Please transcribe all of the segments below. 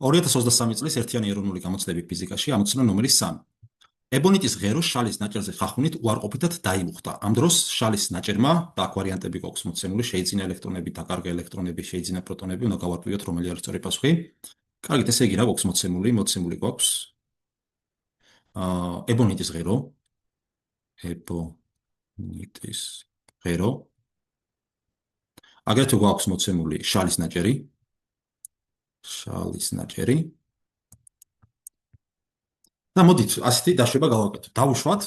2023 წლის ერთიანი ეროვნული გამოცდები ფიზიკაში ამოცანა ნომერი 3. ებონიტის ღერო შალის ნაჭერზე ხახუნით უარყოფითად დაიმუხტა. ამ დროს შალის ნაჭერმა და აქ ვარიანტები გვაქვს მოცემული, შეიძინა ელექტრონები, დაკარგა ელექტრონები, შეიძინა პროტონები, უნდა გავარკვიოთ რომელი არის სწორი პასუხი. კარგით, ესე იგი რა გვაქვს მოცემული გვაქვს ებონიტის ღერო, აგრეთვე გვაქვს მოცემული შალის ნაჭერი, და მოდით ასეთი დაშვება გავაკეთოთ. დავუშვათ,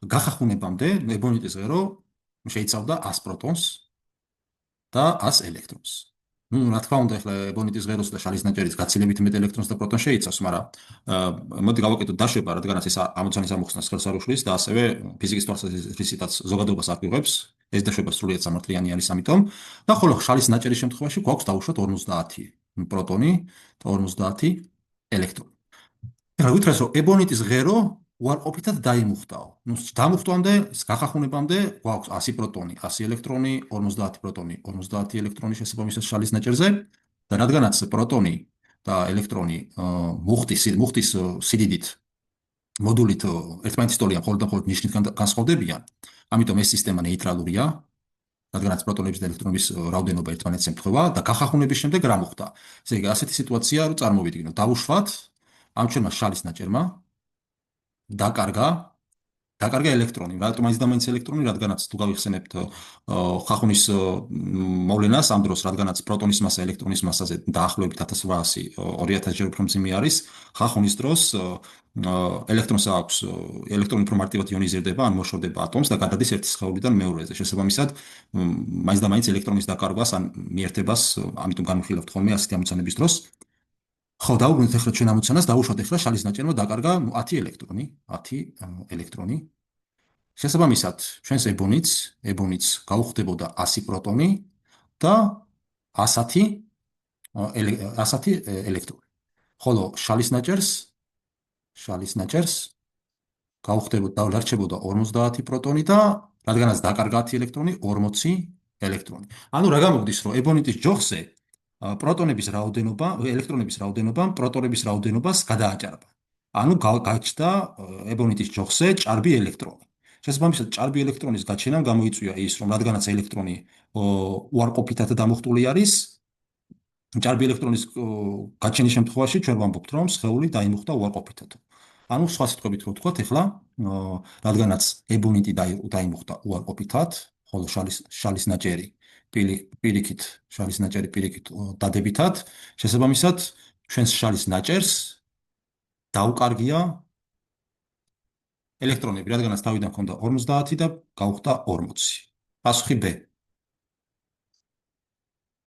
გახახუნებამდე ებონიტის ღერო შეიცავდა 100 პროტონს და 100 ელექტრონს. რა თქმა უნდა, ახლა ებონიტის ღეროს და შალის ნაჭერის გაცილებით მეტ ელექტრონს და პროტონს შეიცავს, მაგრამ მოდი გავაკეთოთ დაშვება, რადგანაც ეს ამოცანის ამოხსნას ხელს არ უშლის და ასევე ფიზიკის თვალსაზრისითაც ზოგადობას აკვირვებს, ეს დაშვება სრულიად სამართლიანი არის, ამიტომ და ხოლო შალის ნაჭერის შემთხვევაში გვაქვს დავუშვათ 50 პროტონი და 50 ელექტრონი. ეხლა ვითხრას, რომ ებონიტის ღერო უარყოფითად დაიმუხტაო. დამუხტვამდე, გახახუნებამდე გვაქვს 100 პროტონი, 100 ელექტრონი, 50 პროტონი, 50 ელექტრონი შესაბამისად შალის ნაჭერზე და რადგანაც პროტონი და ელექტრონი მუხტის სიდიდით მოდულით ერთმანეთის ტოლიან, მხოლოდ და მხოლოდ ნიშნით განსხვავდებიან, ამიტომ ეს სისტემა ნეიტრალურია, რადგანაც პროტონების და ელექტრონების რაოდენობა ერთმანეთს ემთხვევა და გახახუნების შემდეგ რა მოხდა. ესე იგი, ასეთი სიტუაცია რომ წარმოვიდგინოთ, დავუშვათ ამ ჩვენმა შალის ნაჭერმა დაკარგა ელექტრონი. რატომ მაინც და მაინც ელექტრონი? რადგანაც თუ გავიხსენებთ ხახუნის მოვლენას ამ დროს, რადგანაც პროტონის მასა ელექტრონის მასაზე დაახლოებით 1800 2000 ჯერ უფრო მძიმე არის, ხახუნის დროს ელექტრონს აქვს ელექტრონი უფრო მარტივად იონიზირდება, ან მოშორდება ატომს და გადადის ერთი სხეულიდან მეორეზე. შესაბამისად, მაინც და მაინც ელექტრონის დაკარგვას ან მიერთებას, ამიტომ განვიხილავთ ხოლმე ასეთი ამოცანების დროს. ხო, დავუბრუნდეთ ახლა ჩვენ ამოცანას, დავუშვათ ახლა შალის ნაჭერმა დაკარგა 10 ელექტრონი. შესაბამისად, ჩვენს ებონიტს გაუხდებოდა 100 პროტონი და 110 ელექტრონი. ხოლო შალის ნაჭერს გაუხდებოდა დარჩებოდა 50 პროტონი და რადგანაც დაკარგა 10 ელექტრონი, 40 ელექტრონი. ანუ რა გამოგდის, რომ ებონიტის ჯოხზე პროტონების რაოდენობა, ელექტრონების რაოდენობა პროტონების რაოდენობას გადააჭარბა. ანუ გაჩნდა ებონიტის ჯოხზე ჭარბი ელექტრონი. შესაბამისად, ჭარბი ელექტრონის გაჩენამ გამოიწვია ის, რომ რადგანაც ელექტრონი უარყოფითად დამუხტული არის, ჭარბი ელექტრონის გაჩენის შემთხვევაში ჩვენ ვამბობთ, რომ სხეული დაიმუხტა უარყოფითად. ანუ სხვა სიტყვებით რო ვთქვათ, ახლა რადგანაც ებონიტი დაიმუხტა უარყოფითად, ხოლო შალის ნაჭერი პირიქით დადებითად, შესაბამისად, ჩვენს შალის ნაჭერს დაუკარგია ელექტრონები, რადგანაც თავიდან ჰქონდა 50 და გაუხდა 40. პასუხი B.